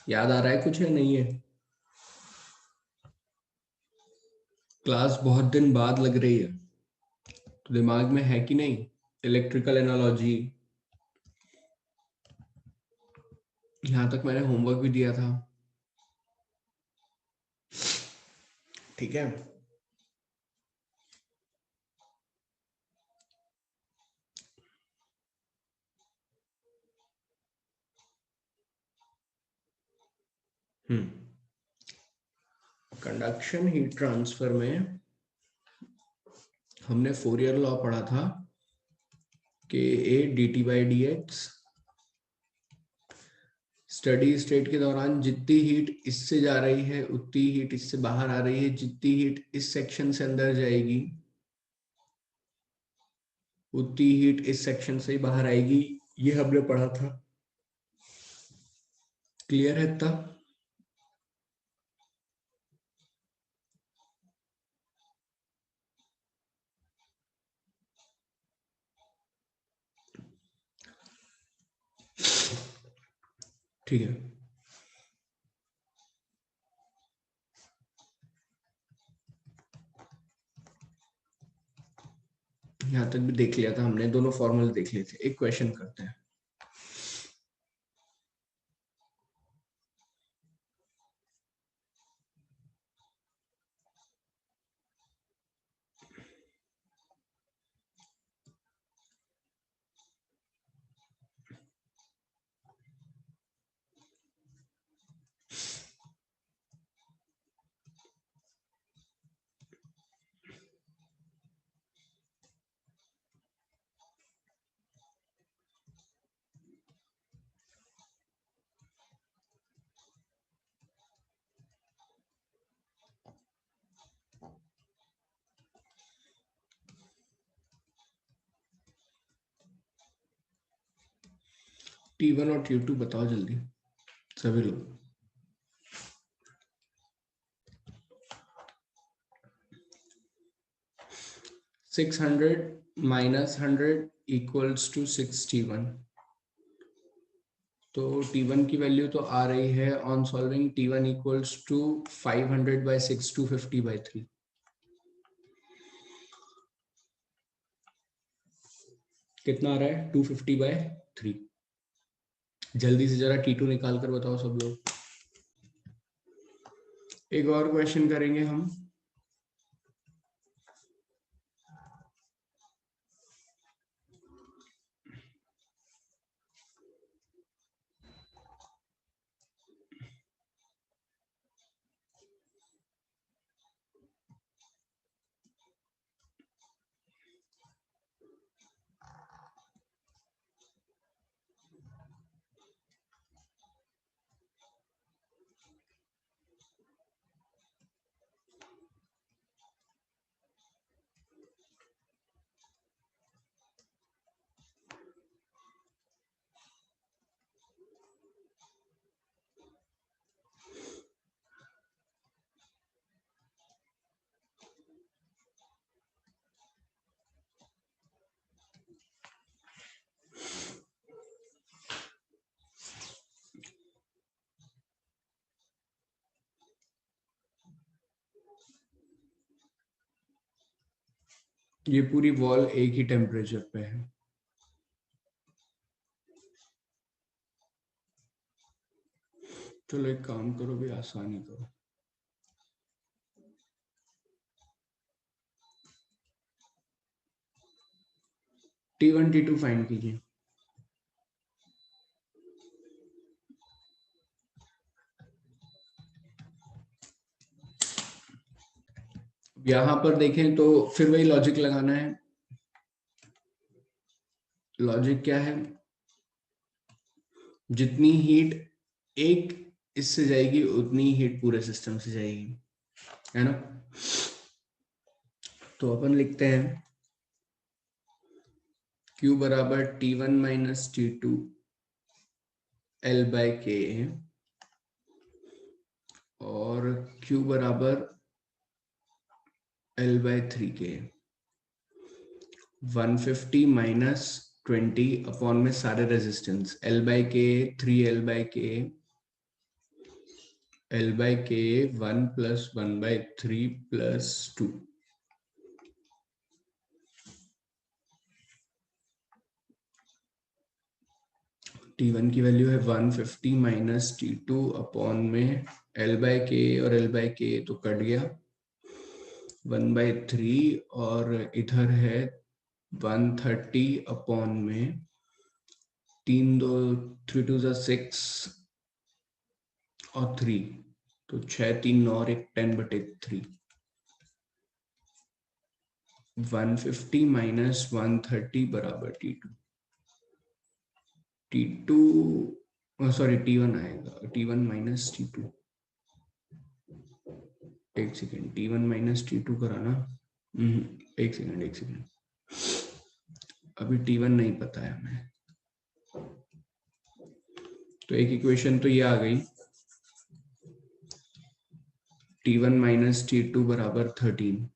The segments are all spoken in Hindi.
याद आ रहा है कुछ, है नहीं है? क्लास बहुत दिन बाद लग रही है, तो दिमाग में है कि नहीं? इलेक्ट्रिकल एनालॉजी, यहाँ तक मैंने होमवर्क भी दिया था। ठीक है, कंडक्शन हीट ट्रांसफर में हमने फोरियर लॉ पढ़ा था कि A D T by D x, steady state के दौरान जितनी हीट इससे जा रही है उतनी हीट इससे बाहर आ रही है, जितनी हीट इस सेक्शन से अंदर जाएगी उतनी हीट इस सेक्शन से बाहर आएगी। ये हमने पढ़ा था। क्लियर है इतना? ठीक है, यहाँ तक भी देख लिया था हमने, दोनों फॉर्मूले देख लिए थे। एक क्वेश्चन करते हैं। T1 और T2 बताओ जल्दी सभी लोग। 600 माइनस 100 इक्वल्स टू 6T1। तो T1 की वैल्यू तो आ रही है on solving. T1 equals to 500/6, 250/3। कितना आ रहा है? 250/3। जल्दी से जरा T2 निकाल कर बताओ सब लोग। एक और क्वेश्चन करेंगे हम। ये पूरी वॉल एक ही टेम्परेचर पे है। चलो एक काम करो भी, आसानी करो। T1 T2 फाइंड कीजिए। यहां पर देखें तो फिर वही लॉजिक लगाना है। लॉजिक क्या है? जितनी हीट एक इससे जाएगी उतनी हीट पूरे सिस्टम से जाएगी, है ना? तो अपन लिखते हैं Q बराबर T1 माइनस T2 L/K और Q बराबर L/3K। 150 माइनस 20 अपॉन में सारे resistance, L/K 3L/K L by K 1 plus 1 by 3 plus 2. T1 की वैल्यू है 150 माइनस T2 अपॉन में L by K, और L by K तो कट गया 1 by 3, और इधर है 130 अपॉन में 3 2 3 2 6 और 3, तो 6 3 9 और 1 10/3। 150 माइनस 130 बराबर T2 सॉरी T1 आएगा, T1 माइनस T2। एक सेकेंड, T1 माइनस T2 कराना। एक सेकेंड, अभी T1 नहीं पता है हमें। तो एक इक्वेशन तो ये आ गई, T1 माइनस T2 बराबर 13।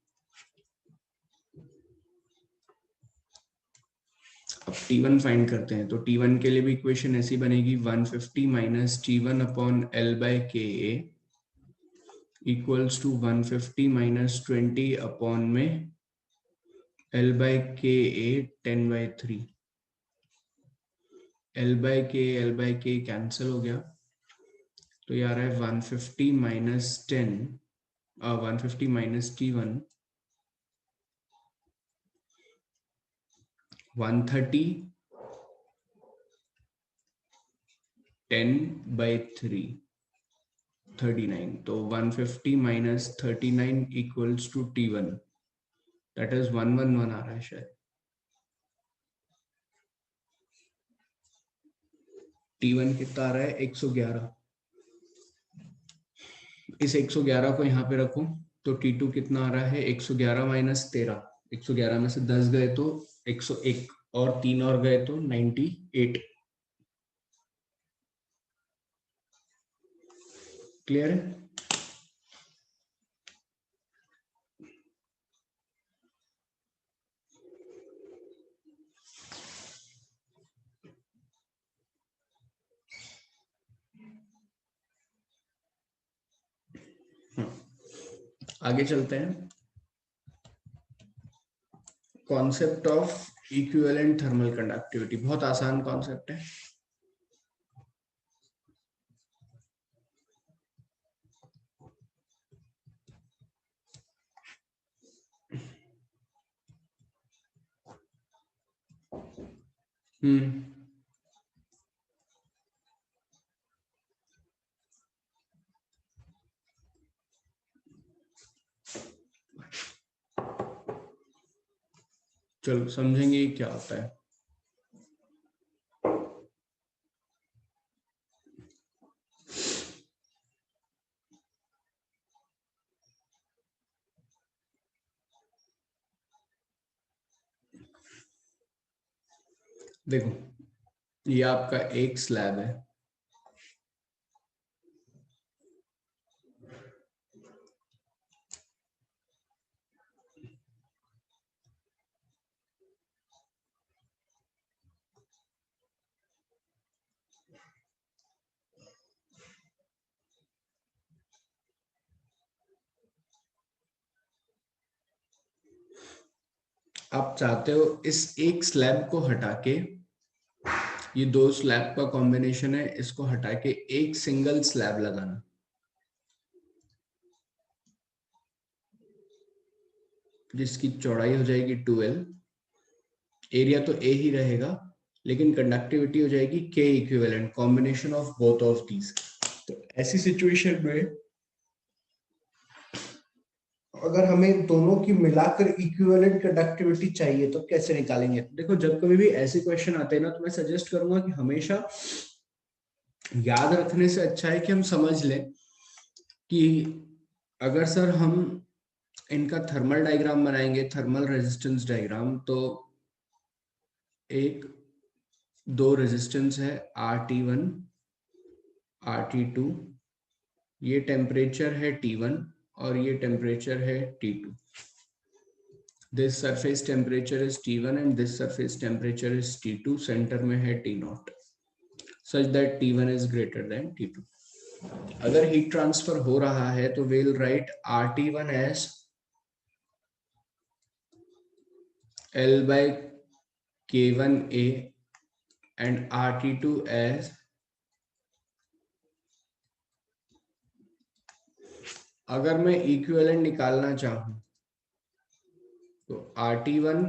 अब T1 फाइंड करते हैं, तो T1 के लिए भी इक्वेशन ऐसी बनेगी 150 minus T1 upon L by K equals to 150 minus 20 upon में L by K 10/3। L by के कैंसिल हो गया, तो ये आ रहा है 150 माइनस 10 150 माइनस T1 130 10/3 39। तो 150 minus 39 equals to T1, that is 111 आ रहा है शायद। T1 कितना आ रहा है 111। इस 111 को यहाँ पे रखो, तो T2 कितना आ रहा है 111 माइनस 13। 111 में से 10 गए तो 101, और 3 और गए तो 98। क्लियर है? आगे चलते हैं। Concept of equivalent thermal conductivity, बहुत आसान कॉन्सेप्ट है। हम्म चलो समझेंगे क्या होता है। देखो, ये आपका एक स्लैब है, आप चाहते हो इस एक स्लैब को हटा के, ये दो स्लैब का कॉम्बिनेशन है, इसको हटा के एक सिंगल स्लैब लगाना। जिसकी चौड़ाई हो जाएगी 12, एरिया तो ए ही रहेगा, लेकिन कंडक्टिविटी हो जाएगी के equivalent, combination of both of these. तो ऐसी सिचुएशन में अगर हमें दोनों की मिलाकर इक्विवेलेंट कंडक्टिविटी चाहिए तो कैसे निकालेंगे? देखो, जब कभी भी ऐसे क्वेश्चन आते हैं ना, तो मैं सजेस्ट करूंगा कि हमेशा याद रखने से अच्छा है कि हम समझ लें कि अगर सर हम इनका थर्मल डायग्राम बनाएंगे, थर्मल रेजिस्टेंस डायग्राम, तो एक दो रेजिस्टेंस है RT1 RT2, ये टेम्परेचर है T1 और ये टेम्परेचर है T2। This surface temperature is T1 and this surface temperature is T2। Centre में है T0, such that T1 is greater than T2। अगर हीट ट्रांसफर हो रहा है तो we'll write RT1 as L by K1A and RT2 as, अगर मैं इक्विवेलेंट निकालना चाहूं तो RT1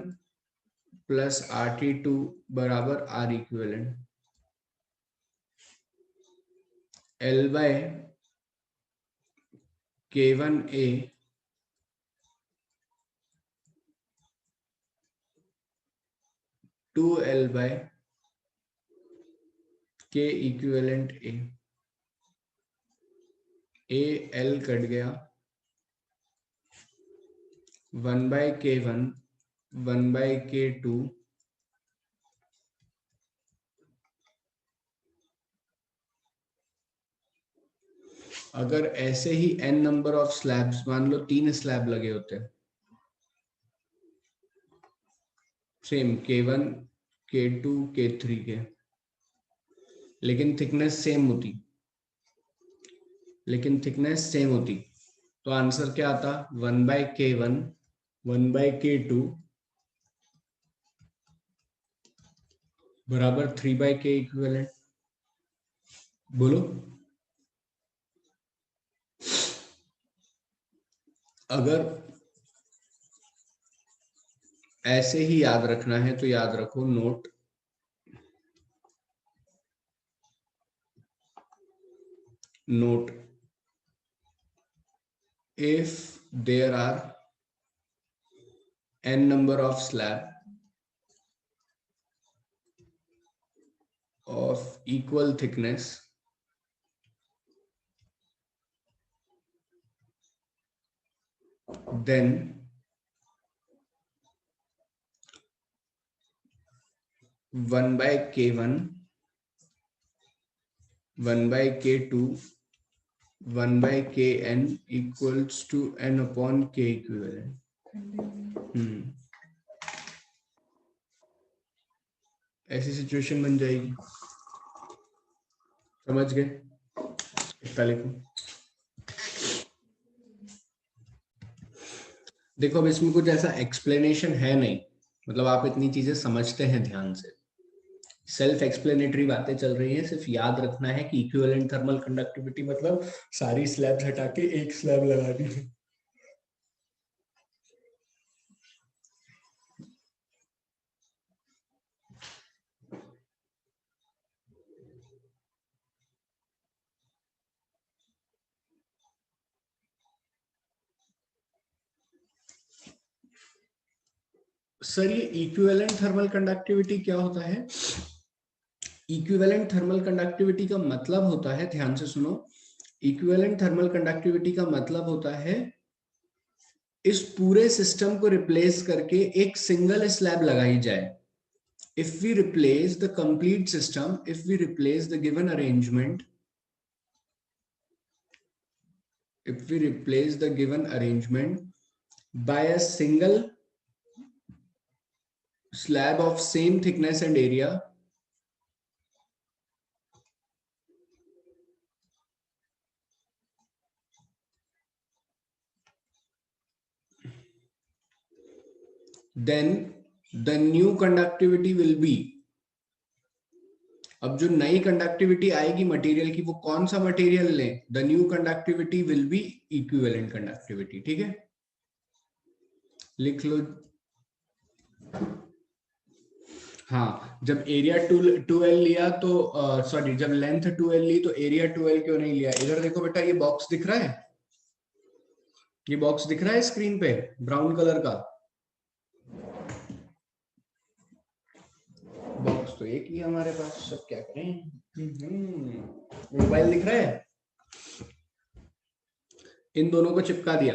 प्लस RT2 बराबर R equivalent, L by K1A 2L by K equivalent A L cut गया, 1 by K1 1 by K2 अगर ऐसे ही n नंबर ऑफ स्लैब्स, मान लो 3 स्लैब लगे होते हैं सेम K1 K2 K3 के, लेकिन थिकनेस सेम होती तो आंसर क्या आता? 1 by K1 1 by K2 बराबर 3 by K इक्विवेलेंट। बोलो, अगर ऐसे ही याद रखना है तो याद रखो, note if there are n number of slab of equal thickness, then 1 by K1 1 by K2 1 by Kn equals to n upon K equivalent. ऐसी सिचुएशन बन जाएगी, समझ गए? इतना लिखो। देखो अब इसमें कुछ ऐसा एक्सप्लेनेशन है नहीं, मतलब आप इतनी चीजें समझते हैं ध्यान से, सेल्फ एक्सप्लेनेटरी बातें चल रही हैं, सिर्फ याद रखना है कि इक्विवेलेंट थर्मल कंडक्टिविटी मतलब सारी स्लैब्स हटा के एक स्लैब लगानी है। सर ये इक्विवेलेंट थर्मल कंडक्टिविटी क्या होता है? इक्विवेलेंट थर्मल कंडक्टिविटी का मतलब होता है, ध्यान से सुनो, इक्विवेलेंट थर्मल कंडक्टिविटी का मतलब होता है इस पूरे सिस्टम को रिप्लेस करके एक सिंगल स्लैब लगाई जाए। if we replace the complete system, if we replace the given arrangement, if we replace the given arrangement by a single slab of same thickness and area, then the new conductivity will be, अब जो नई कंडक्टिविटी आएगी मटेरियल की वो कौन सा मटेरियल लें? The new conductivity will be equivalent conductivity. ठीक है, लिख लो। हाँ, जब एरिया 2L लिया तो सॉरी, जब लेंथ 2L ली तो एरिया 2L क्यों नहीं लिया? इधर देखो बेटा, ये बॉक्स दिख रहा है, ये बॉक्स दिख रहा है स्क्रीन पे ब्राउन कलर का बॉक्स, तो एक ही हमारे पास, सब क्या करें। मोबाइल दिख रहा है, इन दोनों को चिपका दिया,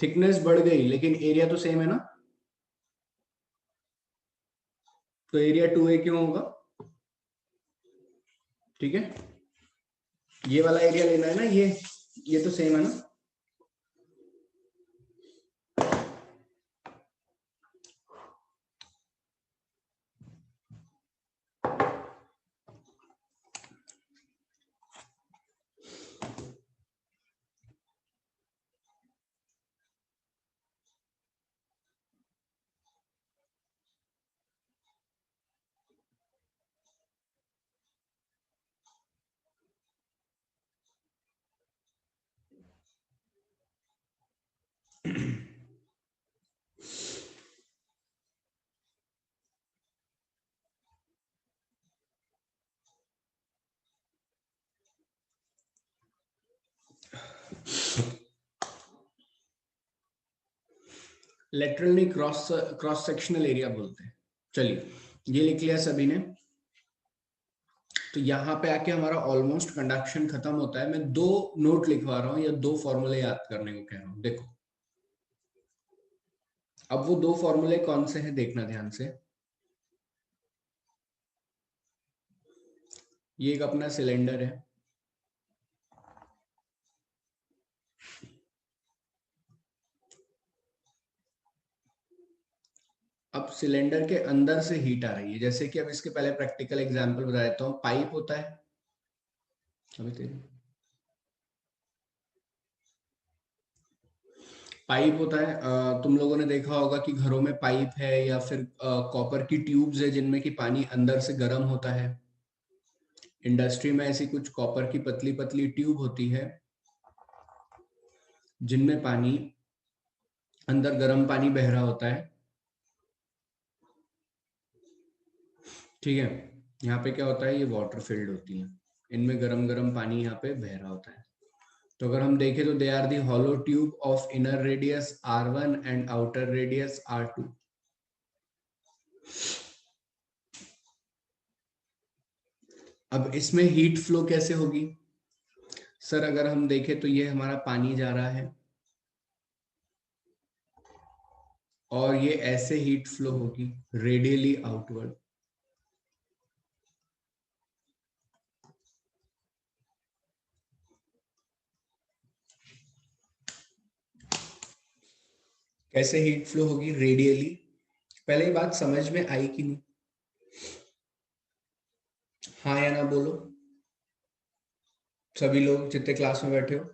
थिकनेस बढ़ गई लेकिन एरिया तो सेम है ना, तो एरिया 2A क्यों होगा? ठीक है, ये वाला एरिया लेना है ना, ये तो सेम है ना। लेटरल नहीं, क्रॉस सेक्शनल एरिया बोलते हैं। चलिए ये लिख लिया सभी ने। तो यहाँ पे आके हमारा ऑलमोस्ट कंडक्शन खत्म होता है। मैं दो नोट लिखवा रहा हूँ या दो फॉर्मूले याद करने को कह रहा हूँ। देखो अब वो दो फॉर्मूले कौन से हैं देखना ध्यान से। ये एक अपना सिलेंडर है, अब सिलेंडर के अंदर से हीट आ रही है। जैसे कि अब इसके पहले प्रैक्टिकल एग्जांपल बता देता हूँ। पाइप होता है, अभी तेरी पाइप होता है। तुम लोगों ने देखा होगा कि घरों में पाइप है या फिर कॉपर की ट्यूब्स है जिनमें कि पानी अंदर से गर्म होता है। इंडस्ट्री में ऐसी कुछ कॉपर की पतली पतली ट्यूब होती है जिनमें पानी अंदर गर्म पानी बह रहा होता है। ठीक है, यहाँ पे क्या होता है, ये वाटर फील्ड होती है, इनमें गरम गरम पानी यहाँ पे बह रहा होता है। तो अगर हम देखें तो they are the hollow tube of inner radius R1 and outer radius R2। अब इसमें हीट फ्लो कैसे होगी सर? अगर हम देखें तो ये हमारा पानी जा रहा है और ये ऐसे हीट फ्लो होगी रेडियली आउटवर्ड। कैसे हीट फ्लो होगी? रेडियली। पहले ये बात समझ में आई कि नहीं? हाँ या ना बोलो सभी लोग जितने क्लास में बैठे हो।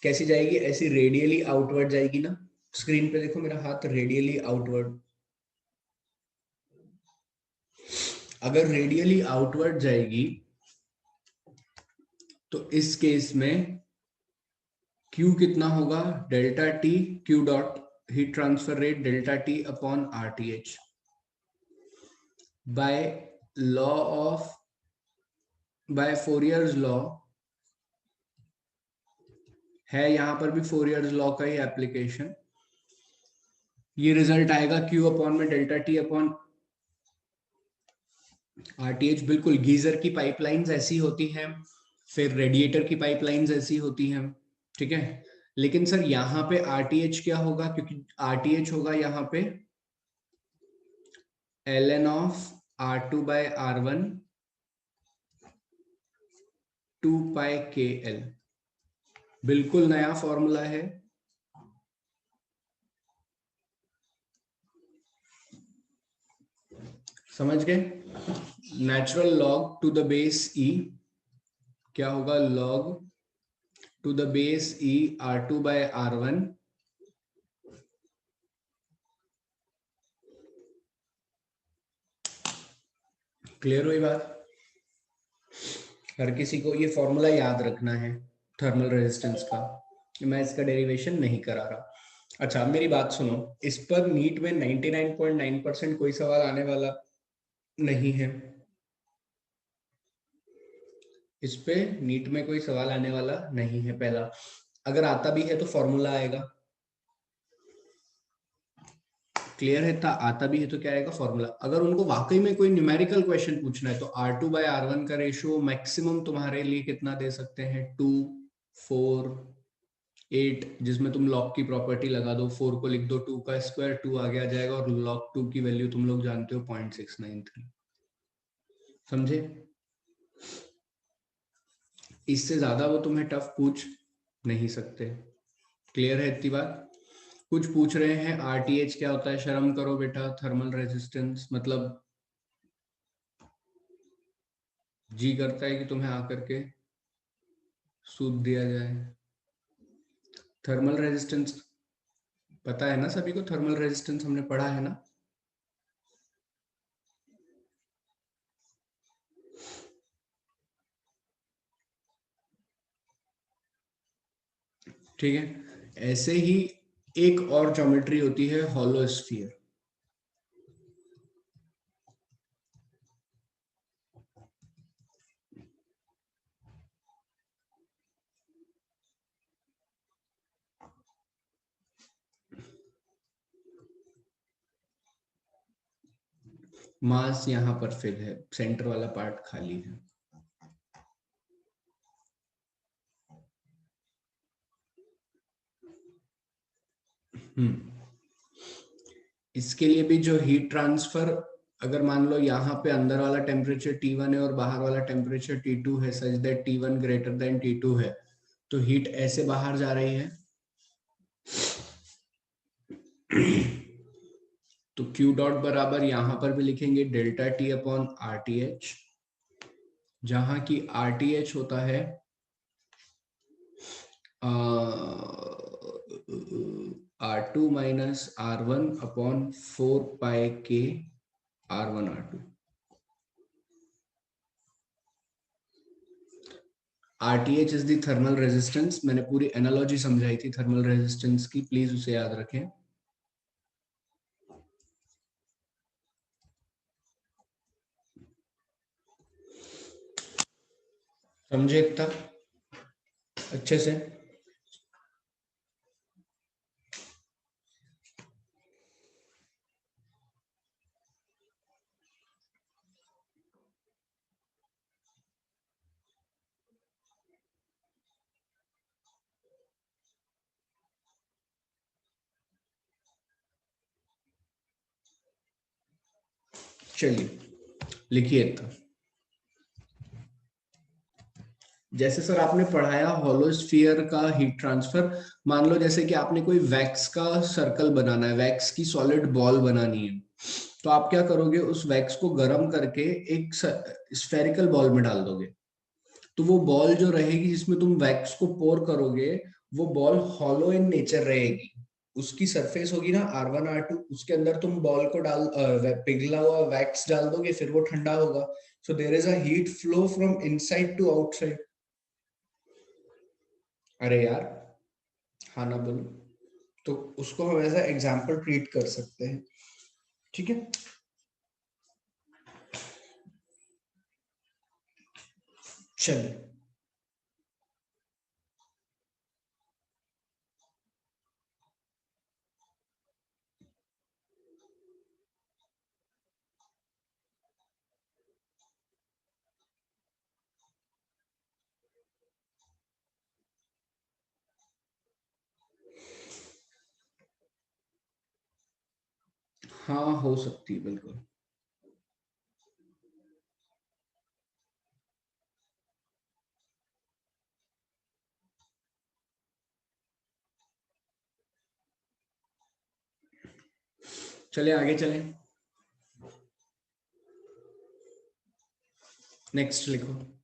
कैसी जाएगी? ऐसी रेडियली आउटवर्ड जाएगी ना। स्क्रीन पे देखो मेरा हाथ, रेडियली आउटवर्ड। अगर रेडियली आउटवर्ड जाएगी तो इस केस में Q कितना होगा? Delta T Q dot heat transfer rate delta T upon RTH by law of, by Fourier's law है। यहां पर भी फोरियर्स लॉ का ही एप्लीकेशन। ये रिजल्ट आएगा Q अपॉन में डेल्टा टी अपॉन RTH। बिल्कुल, गीजर की पाइपलाइंस ऐसी होती हैं, फिर रेडिएटर की पाइपलाइंस ऐसी होती हैं, ठीक है। लेकिन सर यहाँ पे RTH क्या होगा? क्योंकि RTH होगा यहाँ पे ln of R2 by R1 2 pi KL। बिल्कुल नया फॉर्मूला है। समझ गए? Natural log to the base E क्या होगा? Log to the base E R2 by R1। Clear हुई बात? हर किसी को ये फॉर्मूला याद रखना है थर्मल रेजिस्टेंस का। मैं इसका डेरिवेशन नहीं करा रहा। अच्छा मेरी बात सुनो, इस पर नीट में 99.9% कोई सवाल आने वाला नहीं है। इस पे नीट में कोई सवाल आने वाला नहीं है। पहला, अगर आता भी है तो फॉर्मूला आएगा। क्लियर है? आता भी है तो क्या आएगा? फॉर्मूला। अगर उनको वाकई में कोई न्यूमेरिकल क्वेश्चन पूछना है तो R2 बाय R1 का रेशियो मैक्सिमम तुम्हारे लिए कितना दे सकते हैं? 2, 4, 8, जिसमें तुम लॉग की प्रॉपर्टी लगा दो, 4 को लिख दो, 2 का स्क्वायर 2 आगे आ जाएगा, और लॉग 2 की वैल्यू तुम लोग जानते हो 0.693। समझे? इससे ज्यादा वो तुम्हें टफ पूछ नहीं सकते। क्लियर है इतनी बात? कुछ पूछ रहे हैं RTH क्या होता है? शर्म करो बेटा, थर्मल रेजिस्टेंस मतलब जी करता है कि तुम्हें आकर के सूद दिया जाए। थर्मल रेजिस्टेंस पता है ना सभी को? थर्मल रेजिस्टेंस हमने पढ़ा है ना? ठीक है। ऐसे ही एक और ज्योमेट्री होती है हॉलो स्फीयर। मास यहाँ पर फिल है, सेंटर वाला पार्ट खाली है। इसके लिए भी जो हीट ट्रांसफर, अगर मान लो यहाँ पे अंदर वाला टेम्परेचर T1 है और बाहर वाला टेम्परेचर T2 है, such that T1 greater than T2 है, तो हीट ऐसे बाहर जा रही है। तो Q डॉट बराबर यहां पर भी लिखेंगे डेल्टा T अपॉन RTH, जहां की RTH होता है R2 माइनस R1 अपॉन 4 पाई के R1 R2। RTH is the thermal resistance. मैंने पूरी एनालॉजी समझाई थी थर्मल रेजिस्टेंस की, प्लीज उसे याद रखें। समझे इतना अच्छे से? चलिए लिखिए इतना। जैसे सर आपने पढ़ाया हॉलो स्फीयर का हीट ट्रांसफर, मान लो जैसे कि आपने कोई वैक्स का सर्कल बनाना है, वैक्स की सॉलिड बॉल बनानी है, तो आप क्या करोगे, उस वैक्स को गर्म करके एक स्फेरिकल बॉल में डाल दोगे। तो वो बॉल जो रहेगी जिसमें तुम वैक्स को पोर करोगे, वो बॉल हॉलो इन नेचर रहेगी। उसकी सरफेस होगी ना R1 R2, उसके अंदर तुम बॉल को डाल पिघला हुआ वैक्स डाल दोगे, फिर वो ठंडा होगा। So there is a heat flow from inside to outside. अरे यार, हाँ ना बोलो। तो उसको हम एज एग्जाम्पल ट्रीट कर सकते हैं, ठीक है। चलिए, हाँ हो सकती है बिल्कुल। चलिए आगे चलें, नेक्स्ट लिखो।